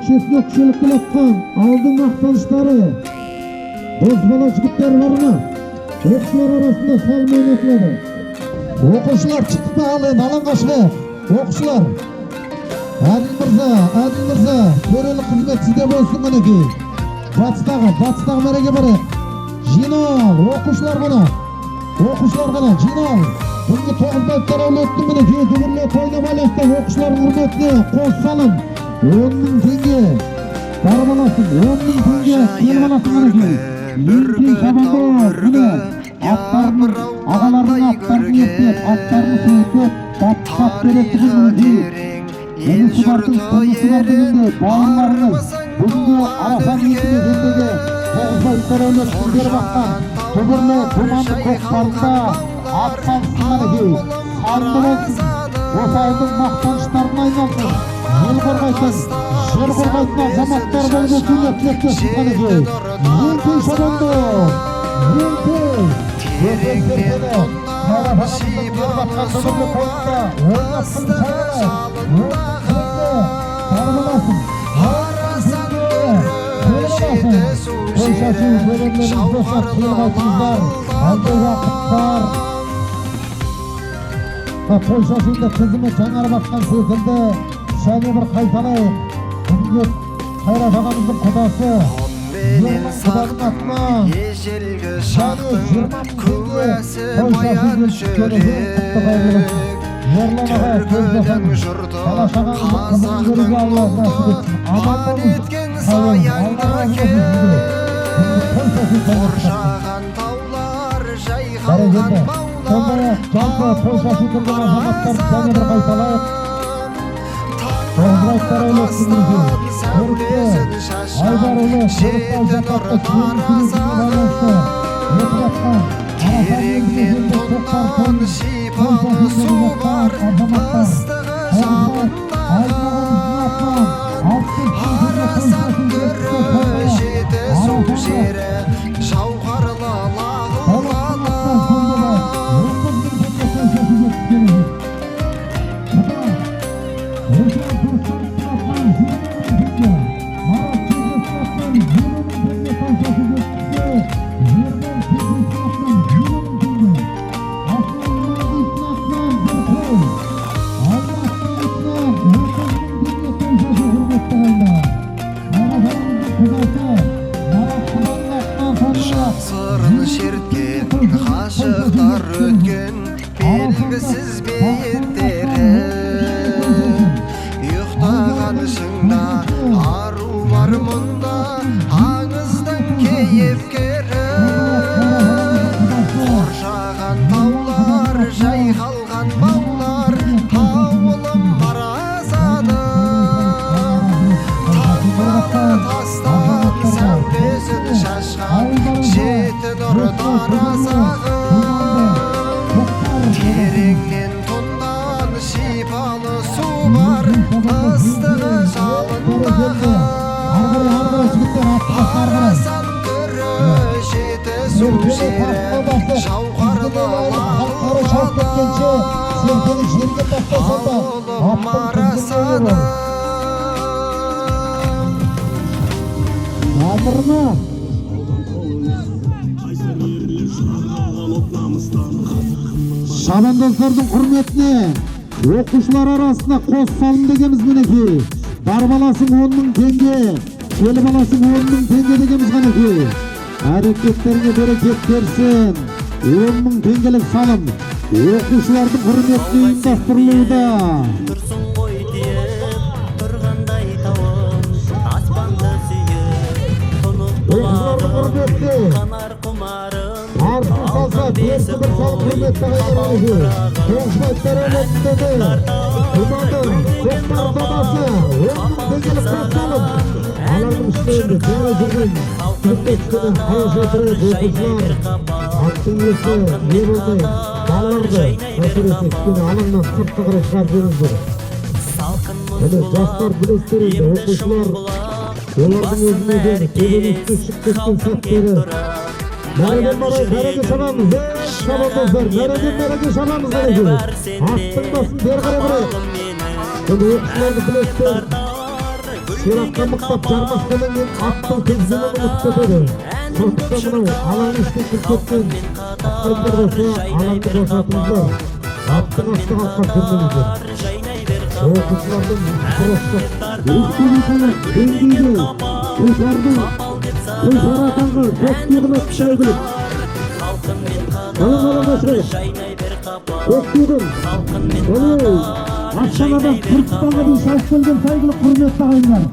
Ökçesine kişilik biletken aldın maqtanışları. Bozbala jigitler var mı? Okçular arasında salma oynatılады. Okuşlar çıktı alın, alın kaçlı. Okuşlar. Adil Mirza, törelik hizmet sizde bolsun kaneki. Batısdağı merege bari. Jinal, okuşlar gana, jinal. Bunga 9 aytlar ötdüm kaneki. Dübürle toynab alakta okuşlar hürmetine qo'l salın. 10.000 tenge. Barbalasın, 10.000 tenge. Kelbalasın kaneki. Linkin şabandı, bile. Atlarını, ağalarını atlarını yetleyip, atlarını söğütüp, bat verettiğin kaneki. Yeni subartın önünde bağımlarınız bugünkü Arafat niyetine zendege 9 aytlar öğretsin bir baktan Tübürle tumanlı koklarında atsan sınırı sarılı olsun Osayılın maqtanışlarına ayналsın Ел қорғайтын, жер қорғайтын азаматтар болмасын етлектесін kaneki Yenkin şabandı Yenkin Yenkin Arafat'ın bir baktan tübürle koyunda Oynasın çağırır Sarılasın, Koşasın, bölümleriniz dostlar, kıyıqaysınızlar, aldı vakıtlar. Koşasın da kızımı canlar baktan sekildi, şöyle bir kaytalayık. Bugün Hayrat ağamızın kudası, yılın kudanın atma, şöyle 20.000 koşasın gelişim kutlu kaygılısın. Yerlanağa gözlesin, Kalaşağan'ın kızını görüge Allah nasip etsin. Aman olun, sayın, Allah razı olsun sizi. Korşağan tavlar, jayğalğan bağlar, Sonraya canlı Polşası kırgın azamatlar seni bir kaytalayıp. Tozraklar eylettinizi. Körükte, Aydarılı, Körükte Zatat'ta kıyımsınızın bağlansı. Yetrattan, Arafat yengizinde çok kartın, şifalı su var, ıstığı şamından. Harasan görüşede su şere, şavharlı lağılalar. Sırrını şirtken, kaşıklar ötken, belgisiz beyitleri. Yuhtağanışında, arılar munda, ağızdan keyif kere. Korşağan tavlar, jayğalğan bağlar, havulum marazadı. Tanmadı tastan, sevdesini şaşkan, jeti durdan azağın. Terengin tundan şifalı su var, ıstığı şalındağın. Harasan görüşede su şere, şavharlı lağılalar. Havulum marazadı. Yağmurma. Şabandozlarning hurmetine o'quvchilar arasida qo'l salın degemiz meneki. Barbalasın 10.000 tenge, kelbalasın 10.000 tenge degemiz kaneki. Hareketlerine bereket versin. 10.000 tengelik salım o'quvchilarning hurmetine uyushtiriluvda. Dursun koy diyip, turganday tavım, asmandı suyup, tonup bulağım, kanar kumarım. Arsın salsa, diyesi bir salım hürmetine ayırılıyor. Konuşmaytlar öğretmedi. Kumandır, Kokmar babası, 10.000 tengelik bir salım. Alarmın işlerinde, Cevazır'ın, Türkçe'nin hayışatırı, dokuzlar. Attın yesi, yerildi, bağlardı. Meselesi üstüne alından sırtı kırışlar denizdir. Hele yaşlar bileklerinde, okuşlar, onlardan özüne de, kelin üstü şıkkıstın satları. Nerede şabamız, şabamızlar, nerede şabamız gerekiyor. Attın basın, der kare buraya. Hele okuşlarını bilekler. сыйлыққа мықтап жармасқаннан кейін аттың тізгінін ұмытпады. Сондықтан мынау алаң ішкі күркеттен атқандар болса алаңды босатыңыздар. Аттың асты қалқа жүрмеңіздер. Оқушылардың құрыстық республиканы деңгейде көтерді. Көшара атанғы көктегіні шайғылып. Алаң шығайық. Көктегін. Олай. Астанадан Түркістанға дейін шайып келген сайғылы құрметті ағайындар.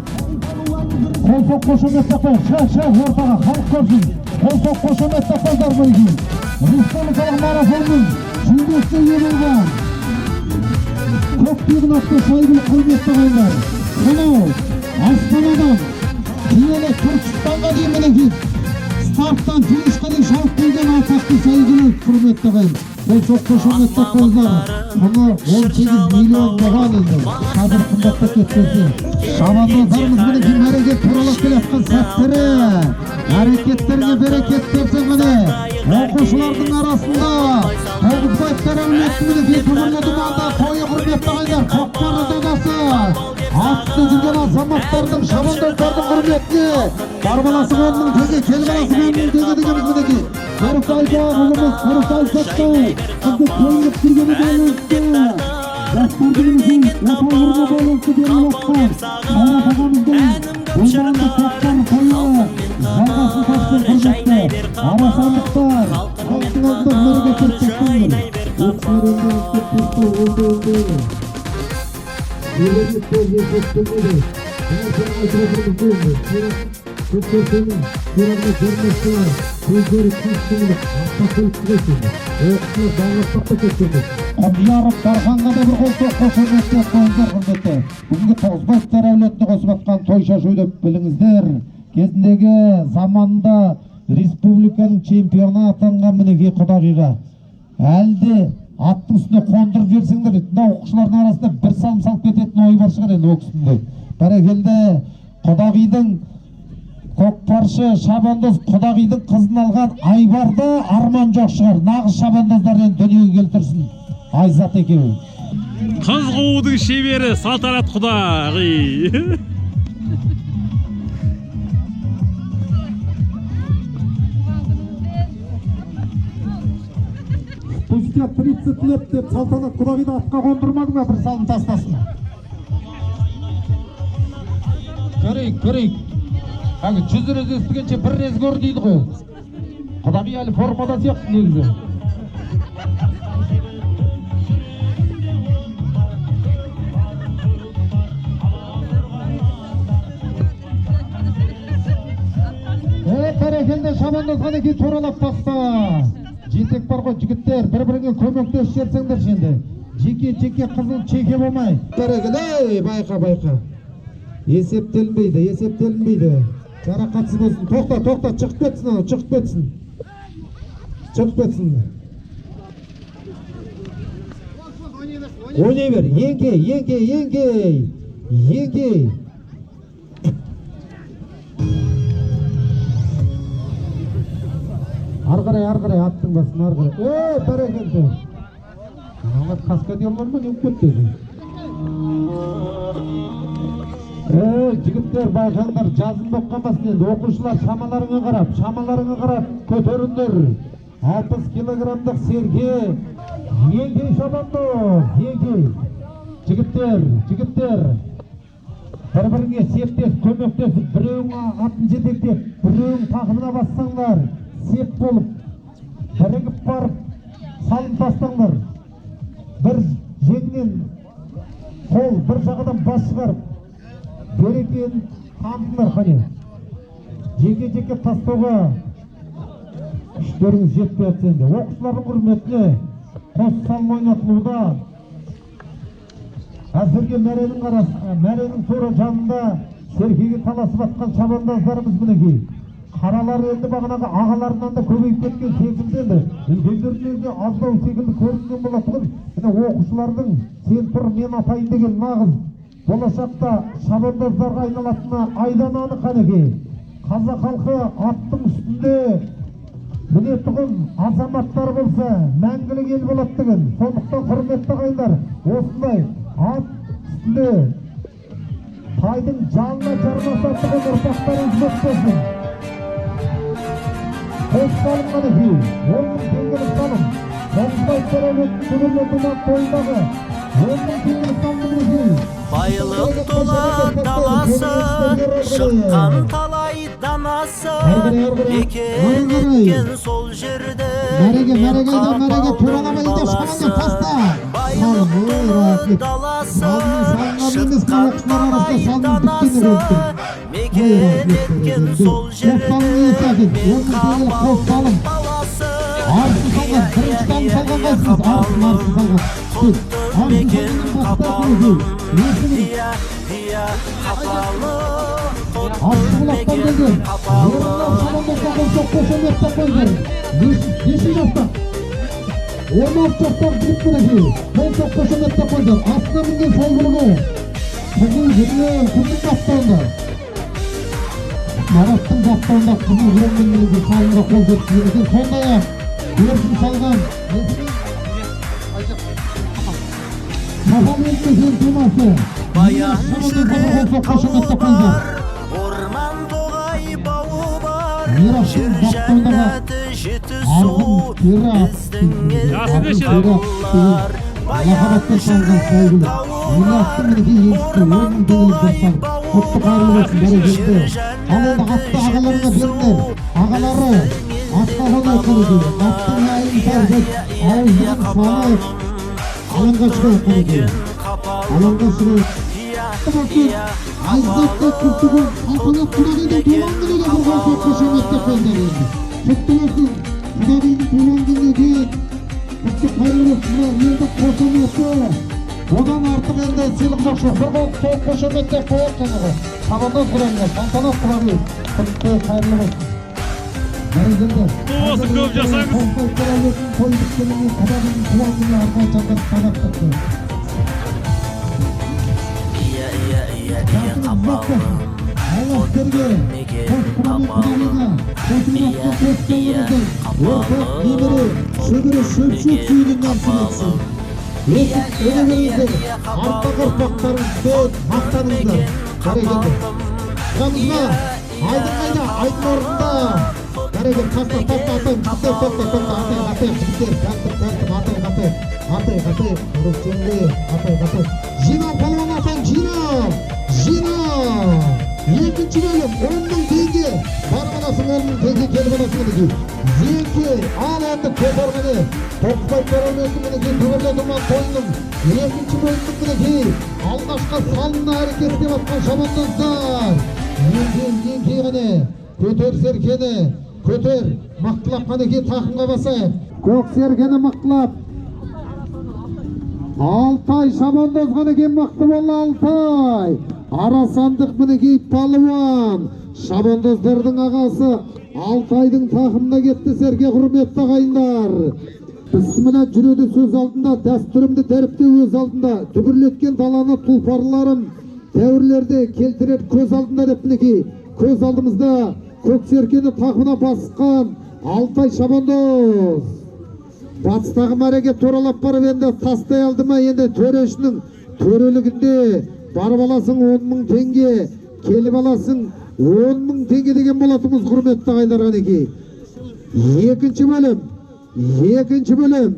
Қолсоқ қошемет тақпай, ортаға халық көрсін. Қолсоқ қошемет тақпайдар бойын. Республикалық марафонның жүлдесі елілген. Көктегін атты сайғылы құрметті ағайындар. Сонау Астанадан киелі Түркістанға дейін мінекей. Старттан финишқа дейін шауып келген атақты сайғылы құрметті ағайын. Қолсоқ қошемет тақпайдар. Мұны 18 миллион болған енді. Қазір қымбатта кетпесе. Шабандоздарымыз мінекей әрекет туралап келеткен сәттері. Әрекеттеріне берекет берсе міне. Оқушылардың арасында Тоғызбаевтар әулеті мінекей түбірлі думанда тойы құрметті ағайындар. Көкпар додасы. Атты жүрген азаматтардың, шабандоздардың құрметіне. Бар баласы ғанның теге, кел баласы ғанның теге дегеніміз мінекей. Құрысайда ұлымыз Құрысай сәтті. Қызды көңіліп жүргені байланысты. Жастардың отағырына байланысты беріліп отқан. Қайрат ағамыздың ойнағында тоқтар тойы. Жалғасын тапсын құрметті. Арасандықтар. Халықтың алдында мереке көрсетіңдер. Өксерінде өткетті олды. Елерлік көзге көктемеді. Бұны айтырабырмыз болды. Көктесінің керамды көрместі. Көздері күштіңілік, астан көліктігесіңді. Оқысына даңғыстақта кеткенді. Құмияров Дарханға да бір қолсоқ қошеметті қойындар құрметті. Бүгінгі Тоғызбаевтар әулетіне қосып атқан той шашу деп біліңіздер. Кезіндегі заманда республиканың чемпионы атанған мінекей құдағиға. Әлде аттың үстіне қондырып жерсіңдер. Мына оқушылардың арасында бір салым салып кететін ой бар шығар енді оқысында. Бәрекелді құдағидың көкпаршы шабандоз құдағидың қызын алған Айбарда арман жоқ шығар. Нағыз шабандоздардан дүниеге келтірсін. Айзат екеуі. Қыз қуудың шебері Салтанат құдағи. Спустя 30 лет деп Салтанат құдағиды атқа қондырмадың ба бір салым тастасын. Көрейік. Әгі 100 рез естігенше бір рез көр дейді ғой. Құдағи әлі формада сияқты негізі. Бәрекелді шабандозға неке туралап баста. Жетек бар ғой жігіттер, бір-біріңе көмектес жерсеңдер енді. Жеке қызыл чеке болмай. Бәрекелі, байқа. Есептелінбейді. Жарақатсыз болсын. Тоқта, шығып кетсін. Ойнай бер, еңкей. Арғарай, аттың басын арғарай. Бәрекелді. Аналар каскадерлар ма не өтті? Жігіттер, байқаңдар, жазын боққанбасын енді. Оқушылар шамаларыңа қарап, көтеріндір. 60 килограмдық серге. Еңкей шабандоз, Жігіттер. Бір-біріңе септес, көмектесіп, біреуің атын жетектеп, біреуің тақымына бассаңдар, сеп болып, бірігіп барып, салым тастаңдар. Бір жеңнен қол, бір жағадан бас шығарып, берекен қамдылар қане. Жеке тастауға күштеріңіз жетпей атсенде. Оқушылардың құрметіне қос салым ойнатылуда. Әзірге мәренің тура жанында серкеге таласып атқан шабандоздарымыз мінекей. Қаралар енді бағанағы ағаларынан да көбейіп кеткен секілді енді. Үлкендердің аздау секілді көрінген болатұғын. Оқушылардың сен тұр мен атайын деген нағыз болашақта шабандоздарға айналатына айдан анық қанекей. Қазақ халқы аттың үстінде мінетұғын азаматтар болса мәңгілік ел болады деген. Сондықтан құрметті ағайындар, осындай ат үстінде Айдың жанына жармасаттығы ұрпақтарыңыз өтпесін. Қос салынғаны үй, 10.000 теңгелік салым. Тоғызбай Төрелік түгілі думан тойындағы 10.000 теңгелік салымның үй. Байлық тола даласы, шыққан талай данасы, мекен еткен сол жерде мен қапалым баласы. Байлық толы даласы, шыққан талай данасы, мекен еткен сол жерде мен қапалым баласы. Қапалым, құтты мекен қапалым. Iya, kapalı, kutlu mekan kapalı. Yeşil yoktan 16 çoktan büyük bırakıyor. Ben çok koşamette koydum. Aslında bugün solguluğu Kızıl gülüyor, kızıl kaptanında Marat'ın kaptanında kızıl gülüyor salında kol götürüyor. Sonda ya Yersin salgan Kafam yetmesin tuması Bayan жүрек тауы бар, орман тоғай бауы бар, жер жәннаты жетісу, біздің елдің ауылдар. Баян жүрек тауы бар, орман тоғай бауы бар, жер жәннаты жетісу, Alanga şuraya Aizzet'te kurtuğun altına kulağıyla dolandırıyla buradan çok koşamakta koyduğunu Tuttulasın, kulağıyla dolandırıyla değil Kutu kayrılısına yerde koşamakta Odan artık elde silik yok şu buradan çok koşamakta koyarsanız Tamamdan kuranlar, tantanat kuranlar Kutu kayrılısın Olsun көп жасаймыз. Koyduklarının kulağının kulağını arkadan çakar kanattıktı Allah berge, şöbürü şöpşük suyundan siletsin. Mesut önemerinizdir, arpa kırpaklarınızdır, maktanınızdır. Berekettir. Çıkamızma, aydın kayda, aydın orunda. Bereket, kasta, atayım, atayım, Jino palvan atayım, Jino. Ikinci bölüm 10.000 tenge. Barbalasın 10.000 tenge, kelbalasın dedi. Zeki, ağlandı koparmadı. Toksay Körelmesin dedi, tüvele duman koyundum. Ikinci bölümdük dedi. Algaçka salınna hareketine batkan şamandozlar. Yenki gane, köter serkeni. Köter, maqtılap qaneki taqımға basayım. Көк сергені мақтылап. Алтay шабандоз қанекен мақты болы Алтay. Арасандық мінекей палуан. Шабандоздардың ағасы Алтайдың тақымына кетті серге құрметті ағайындар. Бісмілі жүреді сөз алдында, дәстүрімді дәріпте өз алдында. Дүбірлеткен даланы тұлпарларым дәуірлерді келтірер көз алдында деп мінекей. Көз алдымызда көк серкені тақымына басқан Алтay шабандоз. Батыстағы мәреге торалап барып енді тастай алды ма енді төрешінің төрелігінде барып аласың 10.000 теңге, келіп аласың 10.000 теңге деген болатымыз құрметті ағайындар қанекей. Екінші бөлім.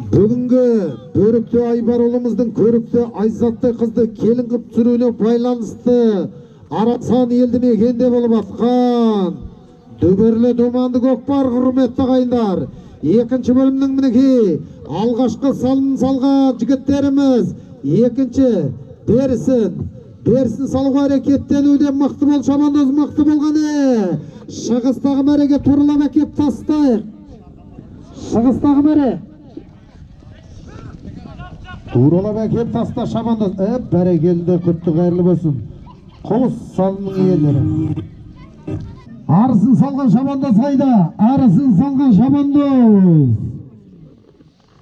Бүгінгі бөрікті Айбарұлымыздың көрікті Айзаттай қызды келін қып түсіруіне байланысты Арасан елді мекенде болып атқан Дүбірлі думанды көкпар құрметті ағайындар. Екінші бөлімнің мінекей алғашқы салын салған жігіттеріміз екінші берсін салуға әрекеттенуден мықты бол шабандоз мықты болғаны. Шығыстағы мәреге туралап әкеп тастайық. Шығыстағы мәре туралап әкеп таста шабандоз. Бәрекелді құтты қайырлы болсын. Қос салының иелері. Арысын салған шабандоз қайда? Арысын салған шабандоз.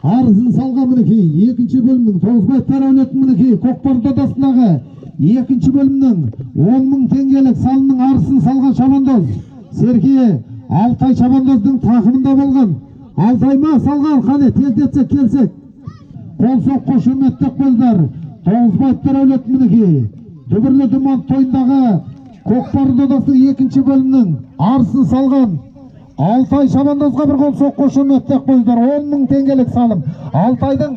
Арысын салған мінекей. Екінші бөлімнің Тоғызбай Төрелік мінекей. Көкпар додасындағы екінші бөлімнің 10.000 теңгелік салының арысын салған шабандоз. Серке Алтай шабандоздың тақымында болған. Алтай ма салған қане тез келсек. Қол соқ қошеметтік көздар. Тоғызбайттар әулет мінекей. Дүбірлі думан тойындағы көкпар додасының екінші бөлімнің арысын салған Алтай шабандозға бір қол соқ қошеметтеп қойыздар. 10.000 теңгелік салым. Алтайдың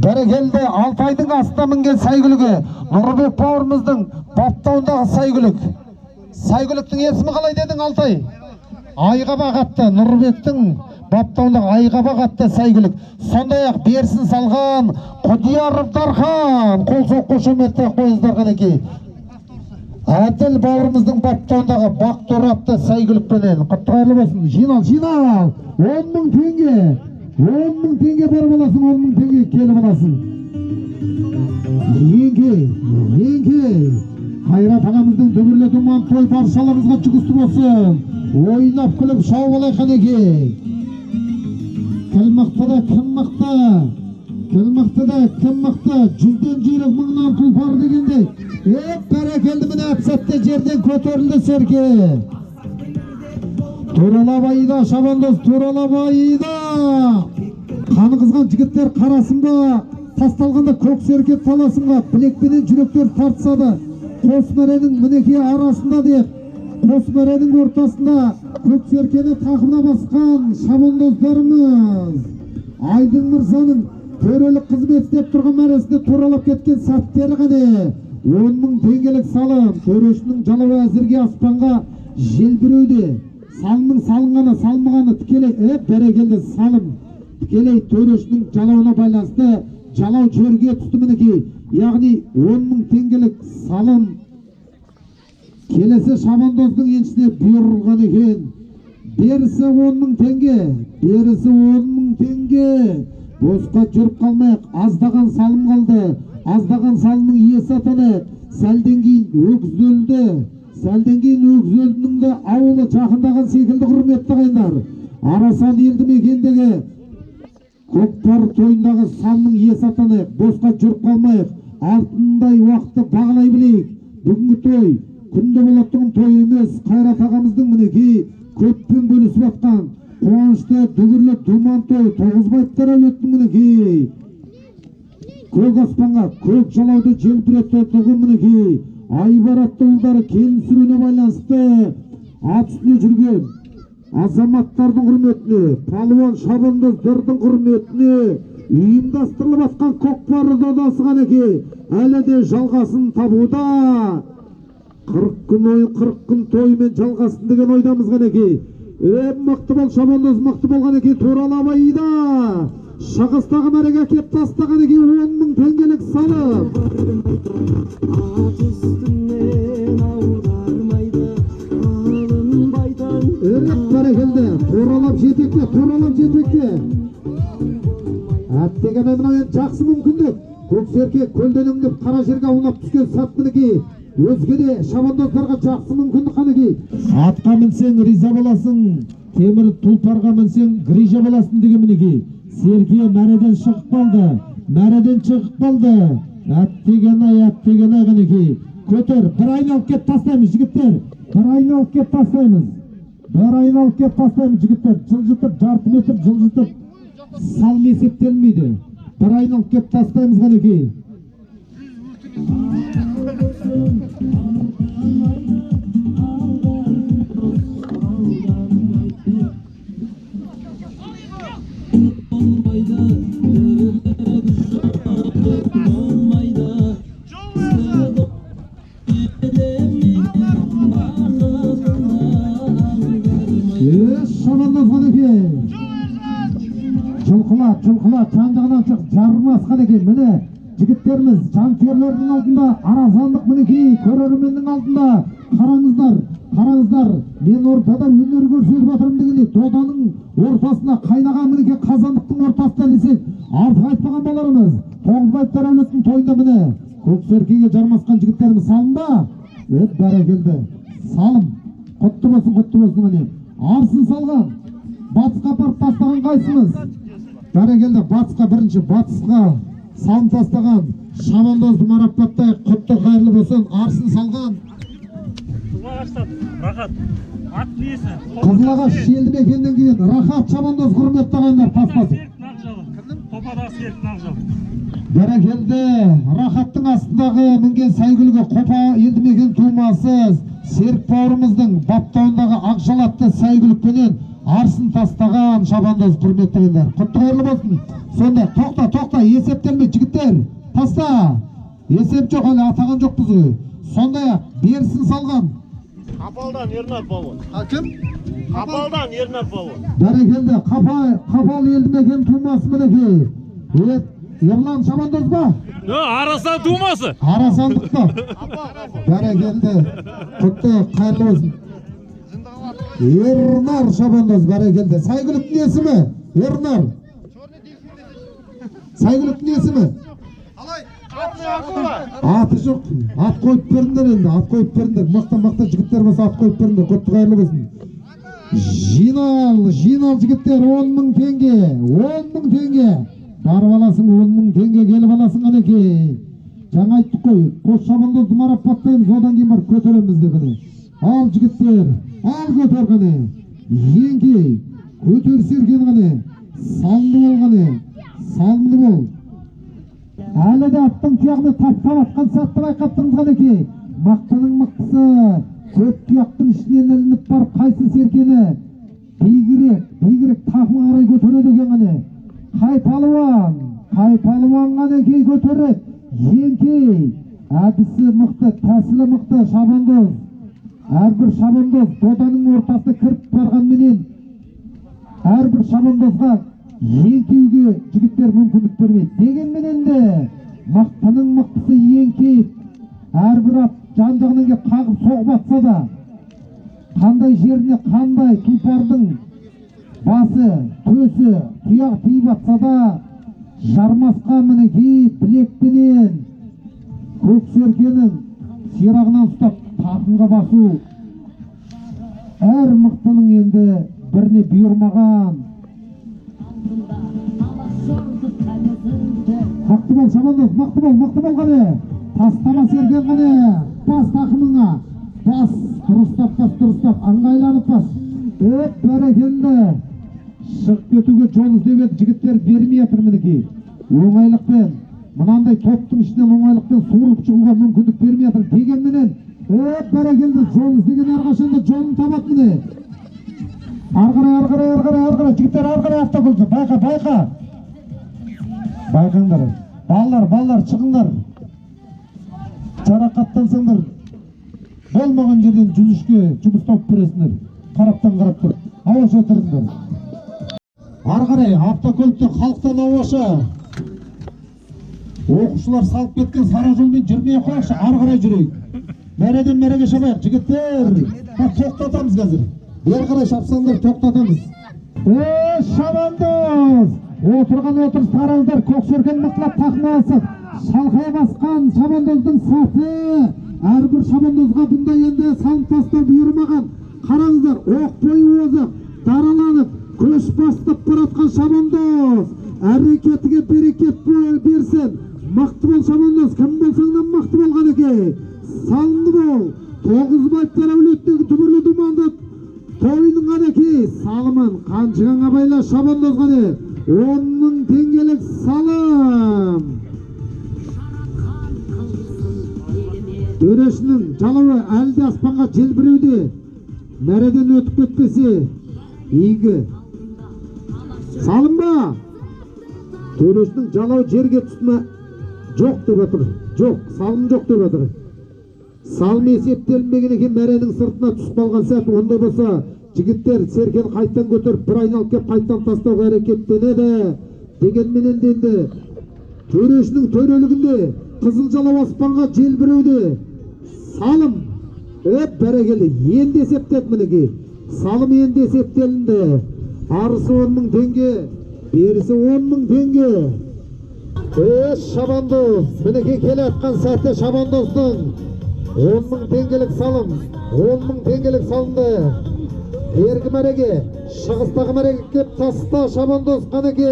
бәрекелді Алтайдың астына мінген сәйгүлігі Нұрбек бауырымыздың баптауындағы сәйгүлік. Сәйгүліктің есімі қалай дедің Алтай? Айғабақ атты. Нұрбектің баптауындағы Айғабақ атты сәйгүлік. Сондай-ақ берсін салған Құдияров Дархан қол соқ қошеметтеп қойыздар қанекей. Әділ бауырымыздың баптауындағы Бақтор атты сәйгүлікпенен құттықтайлы болсын. Жинал 10.000 теңге. 10.000 теңге бар боласың, 10.000 теңге келіп аласың. Еңке Қайрат ағамыздың дүбірлі думан той баршаларыңызға жүгісті болсын. Ойнап күліп шауып алайық қанекей. Кім мықты, жүзден жүйрік мыңнан тұлпар дегендей. Бәрекелді міне әпсәтте жерден көтерілді серке. Туралап айда, шабандоз туралап айда. Қаны қызған жігіттер қарасын ба, тасталғанда көк серке таласын ба, білекпенен жүректер тартсады. Қос мәренің мінекей арасында деп, қос мәренің ортасында көк серкені тақымына басқан шабандоздарымыз. Айдың Мырзаның төрелік қызмет істеп тұрған мәресінде туралап кеткен сәттері қане. 10.000 теңгелік салым. Төрешінің жалауы әзірге аспанға желбіреуде. Салымның салынғаны тікелей бәрекелді салым. Тікелей төрешінің жалауына байланысты жалау жерге түсті мінекей. Яғни 10.000 теңгелік салым. Келесі шабандоздың еншісіне бұйырылған екен. Берісі 10.000 теңге. Босқа жүріп қалмайық. Аздаған салым қалды. Аздаған салымның иесі атанып, сәлден кейін өгізөлдің де ауылы жақындаған секілді құрметті ағайындар. Арасан елді мекендегі көкпар тойындағы салымның иесі атанып, босқа жүріп қалмайық. Алтындай уақытты бағалай білейік. Бүгінгі той күнде болаттығын той емес. Қайрат ағамыздың мінекей көппен бөлісіп атқан қуанышты дүбірлі думан той. Тоғызбайттар әулеттің мінекей көк аспанға көк жалауды желбіретті тұғын мінекей. Айбаратты ұлдары келін сүруіне байланысты ат үстіне жүрген азаматтардың құрметіне, палуан шабандоздардың құрметіне ұйымдастырылып атқан көкпар додасы қанекей әлі де жалғасын табуда. 40 күн ойын 40 күн тоймен жалғасын деген ойдамыз қанекей. Мықты бол шабандоз, мықты болған екен. Туралап айда шығыстағы мәреге кеп тастаған екен. 10.000 теңгелік салым. Бәрекелді. Туралап жетекте. Әттеген әмінен жақсы мүмкіндік. Көк серке көлденіңдіп қара жерге аунап түскен сәт мінекей. Өзге де шабандоздарға жақсы мүмкіндік қанекей. Атқа мінсең риза боласың, темір тұлпарға мінсең грижа боласың деген мінекей. Серке мәреден шығып қалды. Әттеген қанекей. Көтер, бір айналып кеп тастаймыз жігіттер. Бір айналып кеп тастаймыз жігіттер. Жылжытып, жарты метр жылжытып салым есептелмейді. Бір айналып кеп тастаймыз қанекей. Шабандоз қанекей. Жылқыла, жан-жағынан шық, жармас қанекей. Міне жігіттеріміз жанкүйерлердің алдында, аразандық мінекей, көрерменнің алдында. Қараңыздар, мен ортада өнер көрсетіп отырмын дегенде, доданың ортасына қайнаған мінекей қазандықтың ортасында десек, артық айтпаған боларымыз. Тоғызбайттар әулеттің тойында міне көк серкеге жармасқан жігіттеріміз салынба. Бәрекелді. Салым. Құтты болсын міне. Арсын салған. Батысқа апарып тастаған қайсымыз? Бәрекелді. Батысқа салым тастаған шабандозды марапаттайық. Құтты қайырлы болсын. Арсын салған. Рахат. Ат несі? Қызылағаш елді мекеннен келген Рахат шабандоз құрметті ағайындар тастасын. Kopa'da geldi Navjal. Бәрекелді, рахаттың астындағы мінген сәйгүлігі Қопа елді мекен тумасы Серік бауырымыздың баптауындағы ақжалатты сәйгүлікпенен арсын тастаған шабандоз құрметтегендер. Құтты қайырлы болсын. Сонда тоқта, есептелме жігіттер. Таста. Есеп жоқ, әлі атаған жоқпыз ғой. Сондай берсін салған. Қапалдан Ернар Павлов. Кім? Қапалдан Ернар Павлов. Бәрекелді, Қапал елді мекен тумасы мінекей. Ерлан шабандоз ба? Арасан тумасы. Арасандықта. Бәрекелді. Құтты қайырлы болсын. Ернар шабандоз бәрекелді. Сәйгүліктің есімі? Ернар. Сәйгүліктің есімі? Аты жоқ. Ат қойып беріңдер енді. Ат қойып беріңдер. Мақта жігіттер болса ат қойып беріңдер. Құтты қайырлы болсын. Жинал жігіттер 10.000 теңге. 10.000 теңге. Барып аласың 10.000 теңге келіп аласың әнекей. Жаңа айттық қой, қос шабандозды марапаттаймыз, одан кейін барып көтереміз деп қане. Ал жігіттер, ал көтер қане. Еңкей, көтер серген қане. Салынды бол қане. Салынды бол. Әлі де аттың тұяғыны таптап атқан сәтті байқаттыңыз қанекей. Мақтының мықтысы, көк тұяқтың ішінен ілініп барып қайсы серкені. Бейгірек тақымға қарай көтереді екен қане. Қай палуан қанекей көтереді. Еңкей, әдісі мықты, тәсілі мықты шабандоз. Әрбір шабандоз доданың ортасына кіріп барған менен әрбір шабандозға еңкеуге жігіттер мүмкіндік бермейді. Дегенменен де мықтының мықтысы еңкейіп, әрбір ат жан-жағынан келіп қағып соғып атса да, қандай жеріне қандай тұлпардың басы, төсі, тұяғы тиіп атса да, жармасқа мінекей білекпенен көк серкенің сирағынан ұстап тақымға басу әр мықтының енді біріне бұйырмаған. Мықты бол шабандоз, мықты бол қане. Тастама серкен қане. Бас тақымыңа. Бас, дұрыстап, аңғайланып бас. Бәрекелді. Шығып кетуге жол іздеп еді, жігіттер бермей жатыр мінекей. Оңайлықпен, мынандай топтың ішінен оңайлықпен суырып шығуға мүмкіндік бермей жатыр. Дегенменен, бәрекелді жол іздеген әрқашанда жолын табады міне. Арғырай, жігіттер арғырай автокөлді. Байқа. Байқаңдар. Балалар, шығыңдар. Жарақаттансаңдар. Болмаған жерден жүзішке жұмыс тауып бересіңдер. Қарап тұр. Ауаша тұрыңдар. Арғарай, автокөлікте халықтан ауаша. Оқушылар салып кеткен сара жолмен жүрмей қойшы, арғарай жүрейік. Мәреден мәреге шабайық, жігіттер. Тоқтатамыз қазір. Бер қарай шапсаңдар, тоқтатамыз. Шабандоз! Отырған тараздар, көксерген мықтылап тақына алсып. Шалқая басқан шабандоздың саты. Әрбір шабандозға бұндай енді салып тастау бұйырмаған. Қараңыздар, оқ бойы озып, дараланып, көш бастап баратқан шабандоз. Әрекетіге берекет берсін. Мықты бол шабандоз, кім болсаңдан мықты болған еке. Салынды бол. Тоғызбайыптар әулеттегі түбірлі думанды тойының қанеке. Салымын қаншығанға байла шабандоз қане. 10.000 теңгелік салым. Төрешінің жалауы әлде аспанға желбіреуде. Мәреден өтіп кетпесе игі. Салым ба? Төрешінің жалауы жерге түсті жоқ деп отыр. Жоқ, салым жоқ деп отыр. Салым есептелінбеген екен, мәренің сыртына түсіп қалған сәт. Ондай болса, жігіттер серкен қайттан көтеріп, бір айналып кеп қайттан тастауға әрекеттенеді. Дегенменен енді төрешінің төрелігінде қызыл жалау аспанға желбіреуде. Салым бәрекелді, енді есептеді мінеке. Салым енді есептелінді. Арысы 10.000 теңге, берісі 10.000 теңге. Шабандоз, мінеке келе атқан сәтте шабандоздың 10.000 теңгелік салым, 10.000 теңгелік салынды. Бергі мәреге, шығыстағы мәреге кеп таста шабандоз қанеке.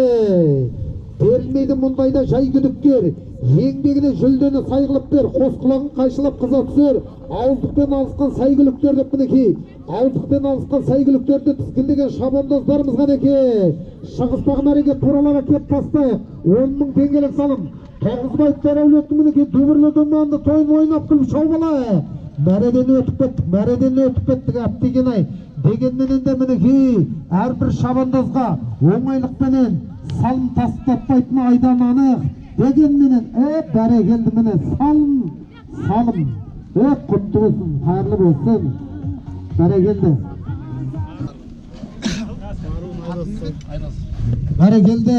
Берілмей Маңдайды мұндайда жай күдіктер, еңбегіне жүлдені сайғылып бер, қос құлағын қайшылап қыза түсер, ауыздықпен алысқан сайгүліктер деп мінекей, ауыздықпен алысқан сайгүліктерді тізгіндеген шабандоздарымыз ғанеке. Шығыстағы мәреге тураларға кеп бастайық, 10 мың теңгелік салым. Тоғызбайыптар әулеттің мінекей дүбірлі доманды тойын ойнап күліп шаубала. Мәреден өтіп кеттік әптеген ай. Дегенменен де мінекей, әрбір шабандозға оңайлықпенен салым тастатпайтын айдан анық. Дегенменен, бәрекелді міне салым. Құтты болсын, қайырлы болсын. Бәрекелді. Бәрекелді.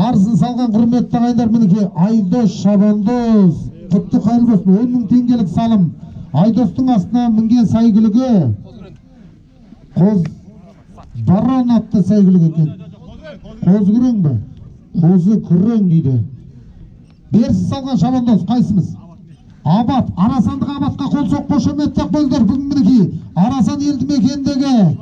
Арысын салған құрметті ағайындар мінекей, Айдос шабандоз. Құтты қайырлы болсын, 10 мың теңгелік салым. Айдостың астына мінген сайгүлігі Қоз баран атты сайгүлігі екен. Қозы күрең бі? Қозы күрең дейді. Берсіз салған шабандоз қайсымыз? Абат, Арасандық Абатқа қол соқ қошеметтек болдар. Бүгін мінекей Арасан елді мекендегі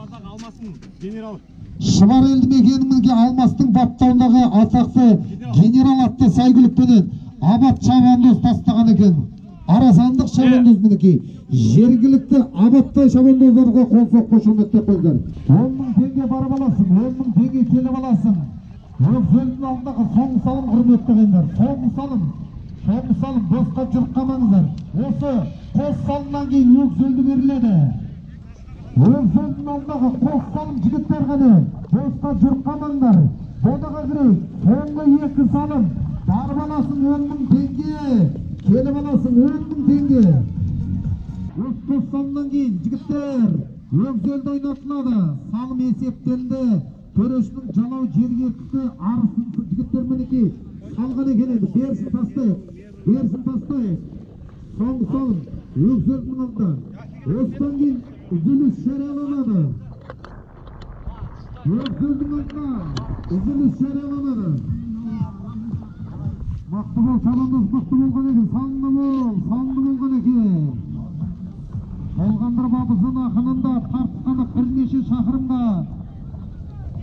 Шыбар елді мекені мінекей Алмастың баптауындағы атақты генерал атты сайгүлікпенен Абат шабандоз тастаған екен. Арасандық шабандоз мінекей жергілікті Абаттай шабандоздарға қол соқ қошеметтек болдар. 10 мың теңге барып аласың, 10 мың теңге келіп аласың. Өксөлдің алдындағы соңғы салым құрметті ағайындар. Соңғы салым босқа жұртқамаңыздар. Осы қос салымнан кейін өксөлді беріледі. Өксөлдің алдындағы қос салым жігіттер ғане босқа жұртқамаңдар. Бодаға кірейік. Соңғы 2 салым. Барып аласың 10 мың теңге. Келіп аласың 10 мың теңге. Өз қос салымнан кейін жігіттер өксөлді ойнатылады. Салым есептелді. Төрешінің жалау жерге түсті, арысын жігіттер мінекей салған екен еді. Берсін тастайық. Соңғы салым өксөлдің алдында. Осыдан кейін үзіліс жарияланады. Өксөлдің алдында үзіліс жарияланады. Мақты бол, шабандоз мақты болған екен. Салынды болған екен. Толғандыр бабысын ақынында тартысқаны бірнеше шақырымда.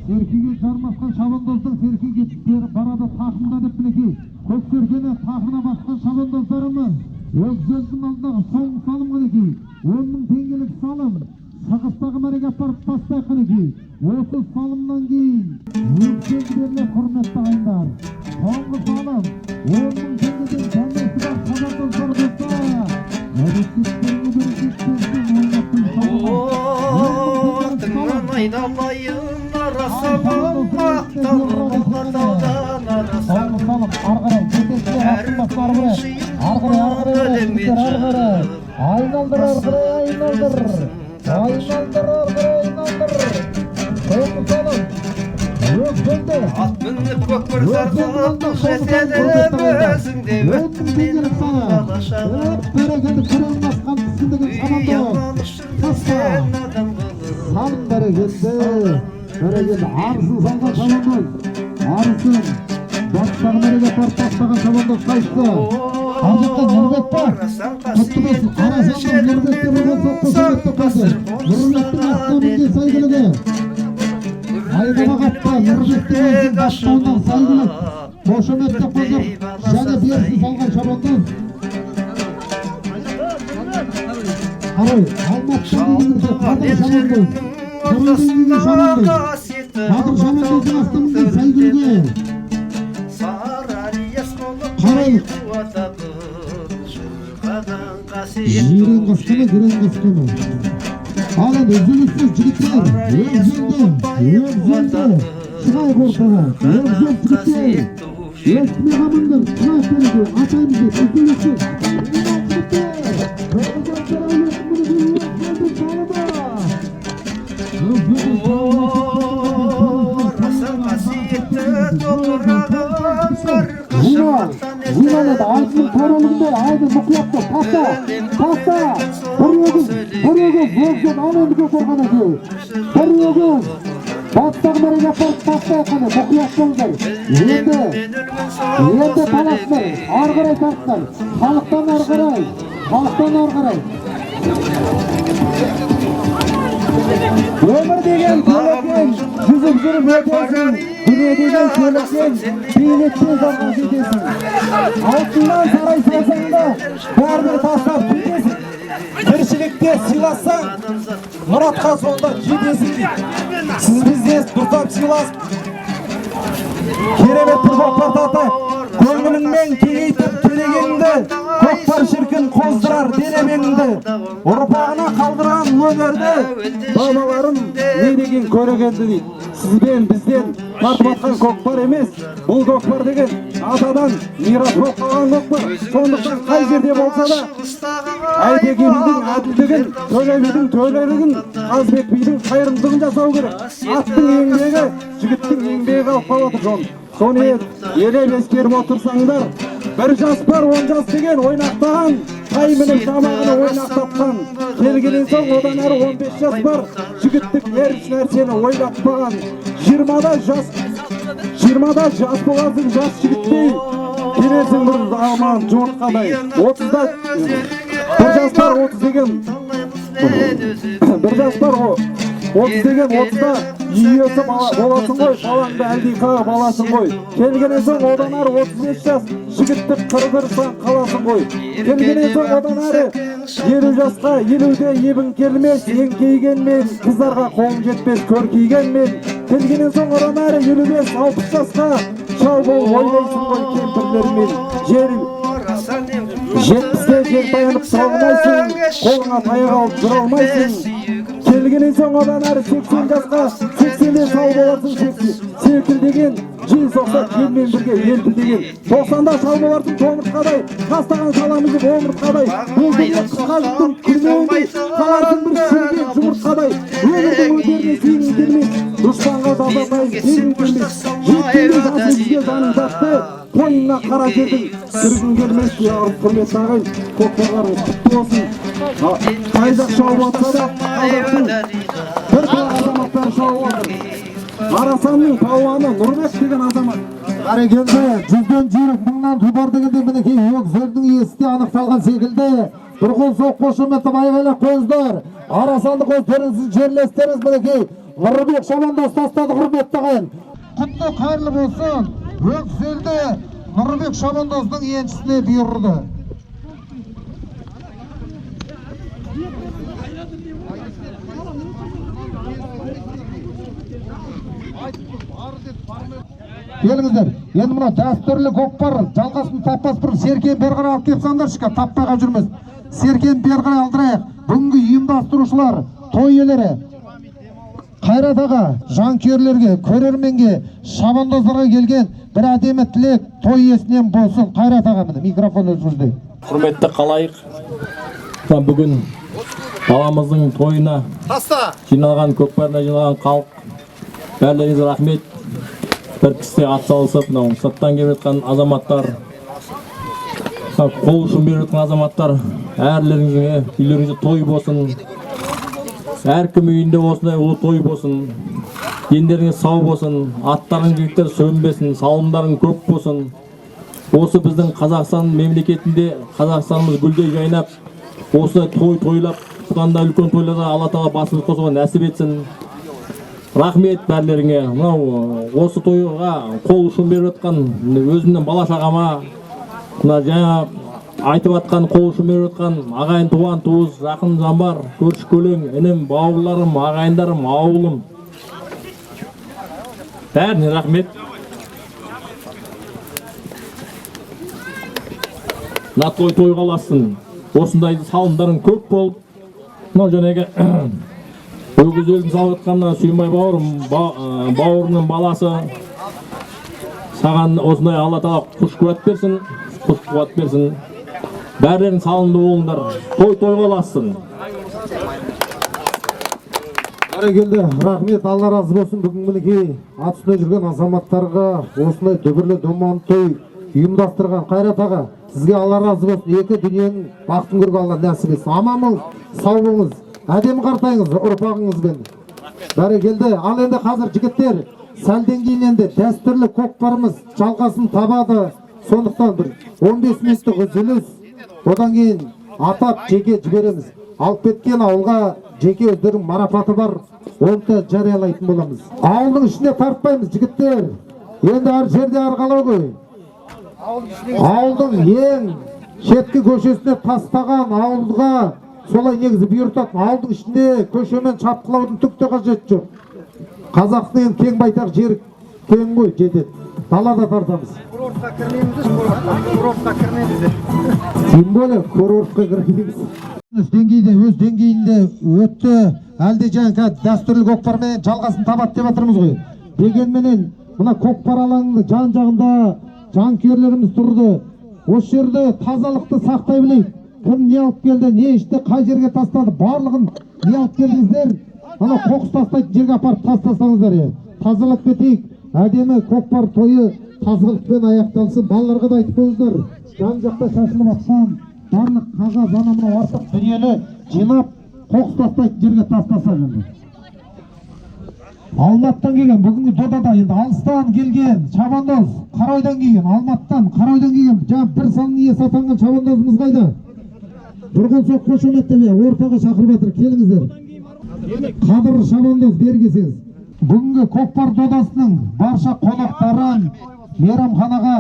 Серкеге жармасқан шабандоздың серкеге барады тақымда деп мінекей. Көк серкені тақына басқан шабандоздарымыз. Өксөлдің алдындағы соңғы салым мінекей. 10 мың теңгелік салым. Шығыстағы мәреге апарып тастайық мінекей. Осы салымнан кейін өксөлдеріне құрметті ағайындар. Соңғы салым 10 мың теңгеден жәндесі бар шабандоздар болса. Әрекеттеріне At minip köpür zardan Şetede özünde öptüm alışalım Yanlışın sen adam kılın Salım bereketli. Arısın salgan şabandоз. Arısın. Battағы мәреге апарып тастаған шабандоз қайшты. Аржақта Нұрбек бар. Құтты болсын. Арасандық Нұрбекте болған соқ қошеметті қасы. Нұрбектің астына мінген сайгүлігі. Айбаға қапта Нұрбектің өзін баттауындағы сайгүлік. Қошеметті қозыр. Және берсін салған шабандоз. Қарай, Алматтан деймізде Қадыр шабандоз. Қадыр шабандоздың астымызды сайгүлігі. Қарайық. Жирен қасқаны, күрен қасқаны. Алын үзіліссіз жігіттер. Өксөлді. Шығайық ортаға. Өксөл жігіттер. Өксіме қамыңдар. Шығайық береді. Атаймызды. Үзіліссіз. Зинанет алтын төрелігінде айды мұқияпты таста бір өгіз өзген ал өндіге қорған еке бір өгіз баттағы мәреге апарып таста еқаны мұқият болыңдар енді таласындар арғарай тартындар халықтан арғарай өмір деген көлекен жүзіп жүріп өтесің Dünyadegen kelekten beyletten zaman жетесің. Алтыннан сарай салсаң да бәрібір тастап кетесің. Тіршілікте сыйласаң мұратқа сонда жетесің дейді. Сіз бізде дұртап сыйласып керемет бір көкпар татып көңіліңмен кеңейтіп келегенді көкпар шіркін қоздырар денемеңді ұрпағына қалдырған өнерді бабаларым не деген көрегенді дейді. Сізбен бізден тартып атқан көкпар емес, бұл көкпар деген атадан мирас болып қалған көкпар. Сондықтан қай жерде болса да Айтеке бидің әділдігін, Төле бидің төлелігін, Қазбек бидің қайырымдылығын жасау керек. Аттың еңбегі, жігіттің еңбегі қалып қалады жон. Соны елеп ескеріп отырсаңдар, бір жас бар 10 жас деген ойнақтаған, қай мініп тамағını ойнақтатқан. Келгенен соң одан әрі 15 жас бар, жігіттік еш нәрсені ойлатпаған. 20-да жас боласың жас жігіттей, келесің бір аман жұмыртқадай. 30-да бір жас бар 30 деген, бір жас бар 30 деген 30-да иесі боласың ғой, балаңды әлдейқаға баласың ғой. Келгенен соң одан әрі 35 жас жігіттік қырдырсаң қаласың ғой. Келгенен соң одан әрі 50 жасқа 50-де ебің келмес, еңкейгенмен қыздарға қолың жетпес, көркейгенмен. Келгенен соң одан әрі 55-60 жасқа шау болып ойлайсың ғой кемпірлермен. 70-де жер таянып тұра алмайсың, қолыңа таяқ алып жүре алмайсың. Келгенен соң одан әрі 80 жасқа 80-де шау боларсың селкілдеген, жел соқса келмен бірге елпілдеген. 90-да шау боларсың томыртқадай, тастаған шаламызып омыртқадай. Болдыңға қысқажықтың күрмеуінде қаларсың бір шірген жұмыртқадай. Өмірдің өтеріне сенің келмес, дұшпанға жазатайын сенің келмес. Жеткенде жасы бізге жаның жатты, қойнына қара жердің сіргін келмес. Құрметті ағайын, көкпарларыңыз құтты болсын. Қай жақ шауып атса да қазақтың бір азаматтары шауып отыр. Арасанның палуаны Нұрбек деген азамат. Бәрекелді, 100-ден жүйрік, 1000-нан тұлпар дегенде мінекей өксердің иесі де анықталған секілді. Бір қол соқ қошеметіп айғайлап қойыңыздар. Арасанды қостеріңіз жерлестеріңіз мінекей Нұрбек шабандоз тастады құрметті ағайын. Құтты қайырлы болсын. Өкселді Нұрбек шабандоздың еншісіне бұйырды. Келіңіздер, енді мұна дәстүрлі көкпар жалғасын таппас бір серкен бері қарай алып кеп сандаршыға таппайға жүрміз. Серкен бері қарай алдырайық. Бүгінгі ұйымдастырушылар, той иелері, Қайрат аға, жанкүйерлерге, көрерменге, шабандоздарға келген бір әдемі тілек той иесінен болсын. Қайрат аға, міне микрофон өзіңізде. Құрметті қалайық. Бүгін баламыздың тойына жиналған, көкпарына жиналған халық, бәрлеріңізге рахмет. Бір кісі атсалысып, сырттан келіп жатқан азаматтар, қол ұшын беріп жатқан азаматтар, әрлеріңізге, үйлеріңізде той болсын. Әркім үйінде осындай ұлы той болсын. Дендеріңіз сау болсын, аттарың жігіттер сөнбесін, салымдарың көп болсын. Осы біздің Қазақстан мемлекетінде Қазақстанымыз гүлдей жайнап, осы тойлап, бұдан да үлкен тойларда Алла Тағала басымыз қосуға нәсіп етсін. Рахмет бәрлеріңе. Осы тойға қол ұшын беріп жатқан өзімнің бала шағама, жаңа айтып атқан қол ұшын беріп жатқан ағайын туған туыс, жақын замбар, көрші көлең, інім, бауырларым, ағайындарым, ауылым. Бәріне рахмет. Той қаласын. Осындай салымдарың көп болып, жәнегі өгізелдің салып жатқанына Сүйінбай бауырым, бауырының баласы, саған осындай Алла Тағала күш қуат берсін, бәрілерің салымды болыңдар, той қаласын. Бәрекелді, рахмет, Алла разы болсын. Бүгін мінекей ат үстінде жүрген азаматтарға осындай дүбірлі думан той ұйымдастырған Қайрат аға, сізге Алла разы болсын. Екі дүниенің бақытын көруге Алла нәсіп етсін. Аман болыңыз, сау болыңыз, әдемі қартайыңыз ұрпағыңызбен. Бәрекелді. Ал енді қазір жігіттер, сәлден кейін енді дәстүрлі көкпарымыз жалғасын табады. Сондықтан бір 15 минуттық үзіліс, одан кейін атап жеке жібереміз. Алып кеткен ауылға жеке өздерінің марапаты бар, оны да жариялайтын боламыз. Ауылдың ішіне тартпаймыз жігіттер. Endi ар жерде аркалоо кой. Ауылдың ең шеткі көшесіне тастаған ауылға солай негізі бұйыртады. Ауылдың ішінде көшемен шапқылаудың түк те қажеті жоқ. Қазақтың ең кең байтақ жері кең ғой, жетеді. Далада тартамыз. Курортқа кірмейміз. Тем более курортқа кірмейміз. Өз деңгейінде өтті. Әлде жаңа дәстүрлі көкпармен жалғасын табады деп жатырмыз ғой. Дегенменен мына көкпар алаңында жан-жағында жанкүйерлеріміз тұрды. Осы жерде тазалықты сақтай білейік. Кім не алып келді, не ішті, қай жерге тастады, барлығын не алып келдіңіздер. Ана қоқыс тастайтын жерге апарып тастасаңыздар. Тазалық кетейік. Әдемі көкпар тойы тазалықпен аяқталсын. Балаларға да айтып қойыңыздар. Жан-жақта шашылып жатқан барлық қағаз, ана мынау артық дүниені жинап қоқыс тастайтын жерге тастаса енді. Алматыдан келген бүгінгі додада енді алыстан келген шабандоз, Қаройдан келген, Алматыдан, Қаройдан келген жаңа бір салын иесі атанған шабандозымыз қайда? Бір қол соқ қошеметтеп ортаға шақырып жатыр, келіңіздер. Қадыр шабандоз бергесеңіз. Бүгінгі көкпар додасының барша қонақтарын мейрамханаға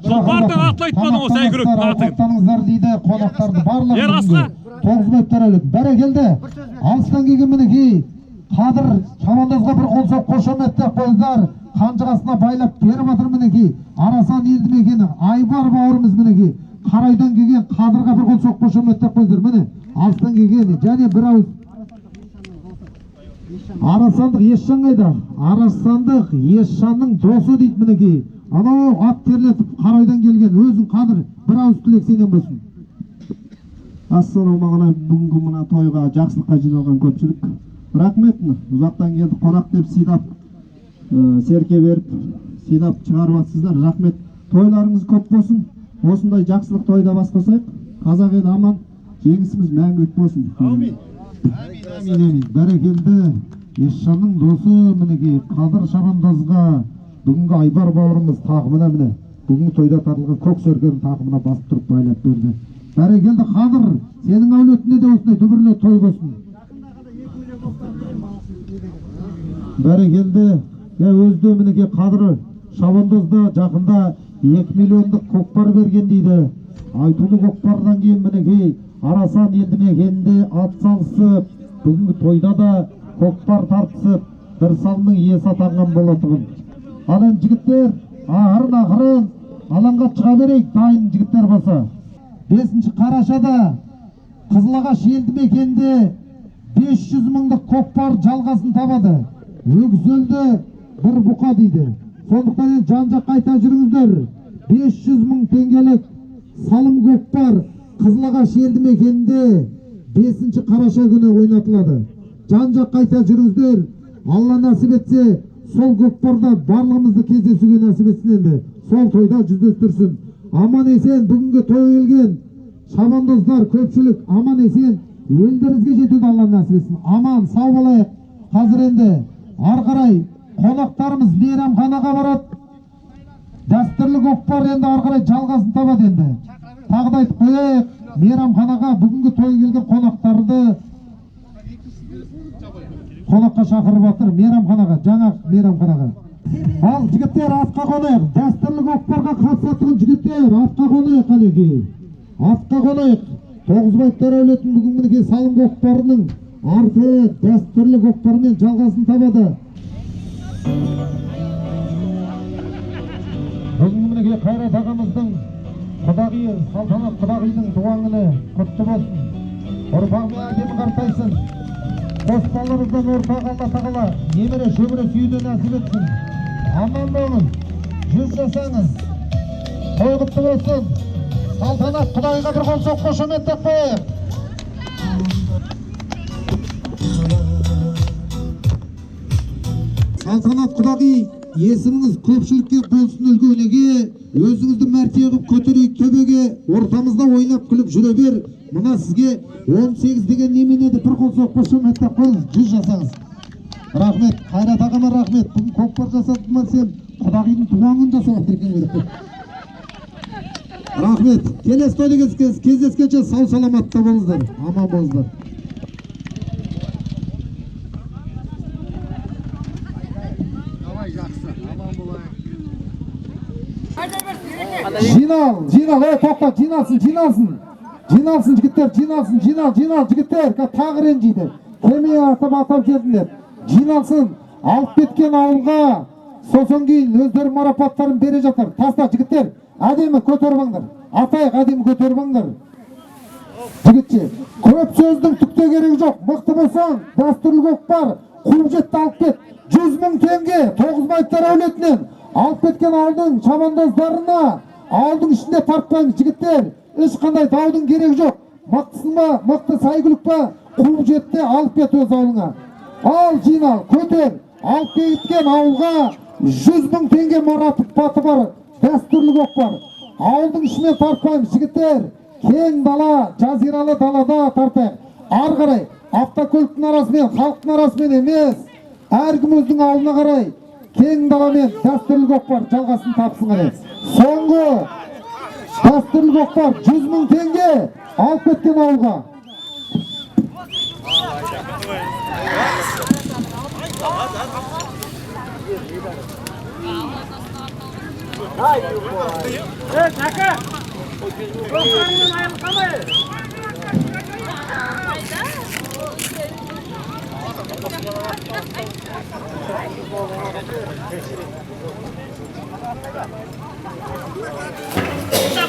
Шопардың атын айтпадың осы әйгілік атын. Аттаныңыздар дейді қонақтарды барлығы. Тоғызбаевтар әлі бәрекелді. Алыстан келген мінекей Қадыр шабандозға бір қол соқ қошеметтеп қойыңыздар. Қанжығасына байлап беріп жатыр мінекей. Арасан елді мекені Айбар бауырымыз мінекей. Қарайдан келген Қадырға бір қол соқ қошеметтеп қойыңыздар. Міне алыстан келген және бір ауыз Арасандық Есжан қайда? Арасандық Есжанның досы дейді мінекей. Анау ат терлетіп Қарайдан келген өзің Қадыр бір ауыз тілек сенен болсын. Ассалаумағалейкум. Бүгінгі мына тойға жақсылыққа жиналған көпшілік рахмет. Ұзақтан келді қонақ деп сыйлап серке беріп сыйлап шығарып жатсыздар. Рахмет. Тойларыңыз көп болсын. Осындай жақсылық тойда бас қосайық. Қазақ елі аман, жеңісіміз мәңгілік болсын. Амин. Амин. Бәрекелді. Есжанның досы мінекей Қадыр шабандозға бүгінгі Айбар бауырымыз тақымына міне бүгінгі тойда тартылған көк сөркенің тақымына басып тұрып байлап берді. Бәрекелді Қадыр, сенің әулетінде де осындай дүбірлі той болсын. Бәрекелді. Өзде мінекей Қадыр шабандозда жақында 2 миллиондық көкпар берген дейді. Айтулы көкпардан кейін мінекей Арасан елді мекенінде ат салысып, бүгінгі тойда да көкпар тартысып, бір салының иесі атанған болатығын. Ал енді жігіттер, ақырын алаңға шыға берейік, дайын жігіттер болса. 5 қарашада Қызылағаш елді мекенінде 500 мыңдық көкпар жалғасын табады. Өгізөлді бір бұқа дейді. Сондықтан жан-жаққа айта жүріңіздер. 500 мың теңгелік салым көкпар Қызылағаш елді мекенінде 5 қараша күні ойнатылады. Жан-жаққа айта жүріңіздер. Алла насіп етсе, сол көкпарда барлығымызды кездесуге насіп етсін енді. Сол тойда жүздестірсін. Аман есен бүгінгі той келген шабандоздар көпшілік аман есен елдеріңізге жетуді Алла насіп етсін. Аман, сау болайық. Қазір енді ары қарай қонақтарымыз мейрамханаға барады. Дәстүрлі көкпар енді ары қарай жалғасын табады енді. Тағы да айтып қояйық, мейрамханаға бүгінгі той келген қонақтарды қонаққа шақырып жатыр, мейрамханаға, жаңа мейрамханаға. Ал жігіттер атқа қонайық. Дәстүрлі көкпарға қатысатын жігіттер атқа қонайық әлекей. Атқа қонайық. Тоғызбаевтар әулетінің бүгінгі салым көкпарының арты дәстүрлі көкпармен жалғасын табады. Бүгінгі Қайрат ағамыздың құдағиы, салтанат құдағиының туған күні құтты болсын. Ұрпағына әдемі қартайсын. Қос балаларыңыздан ортаға Алла тағала немере шөбере сүюді нәсіп етсін. Аман болыңыз, 100 жасаңыз. Той құтты болсын. Салтанат құдағиға бір қол соқ қошеметтеп қойып. Салтанат құдағи, есіміңіз көпшілікке болсын үлгі өнеге, өзіңізді мәртебе қып көтерейік төбеге, ортамызда ойнап күліп жүре бер. Мына сізге 18 деген неменеді бір қол соқ қошеметтеп қойыңыз, 100 жасаңыз. Рахмет, Қайрат ағама рахмет. Бүгін көкпар жасадың ба сен? Құдағидің туған күнін жасап екен ғой. Рахмет. Келесі тойда кездескенше сау саламатта болыңыздар, аман болыңыздар. Жинал, тоқта, жиналсын жігіттер, жинал жігіттер, тағы ренжиді. Кеме атап жердіңдер. Жиналсын, алып кеткен ауылға, сосын кейін өздері марапаттарын бере жатыр. Таста жігіттер, әдемі көтербаңдар. Атайық, әдемі көтербаңдар. Жігітше, көп сөздің түкте керегі жоқ. Мықты болсаң, дәстүрлі көкпар, қуып жетті алып кет. 100 000 теңге Тоғызбаевтар әулетінен алып кеткен ауылдың шабандоздарына ауылдың ішінде тартпаңыз жігіттер. Ешқандай даудың керегі жоқ. Мықтысың ба, мықты сайгүлік па, қуып жетті алып кет өз ауылыңа. Ал жинал, көтер. Алып кеткен ауылға 100 000 теңге марапаты бар. Дәстүрлі көкпар. Ауылдың ішіне тартпаймыз жігіттер. Кең дала, жазиралы далада тартайық. Ар қарай, автокөліктің арасымен, халықтың арасымен емес, әркім өздің ауылына қарай, кең даламен дәстүрлі көкпар жалғасын тапсын қарай. Соңғы дәстүрлі көкпар 100 000 теңге алып кеткен ауылға.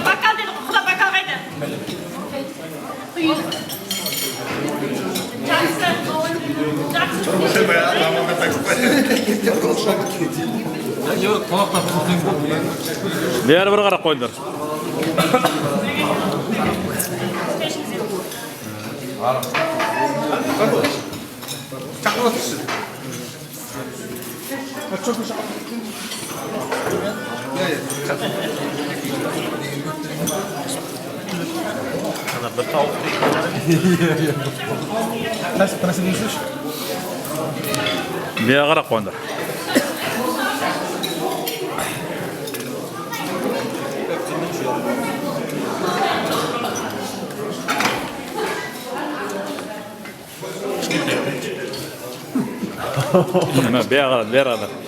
Bakkal dedi, kuda bakkal kaydı. Beri bir qaraq qo'ydilar. Beri qaraq qo'ydilar. Nima, beri qaraq.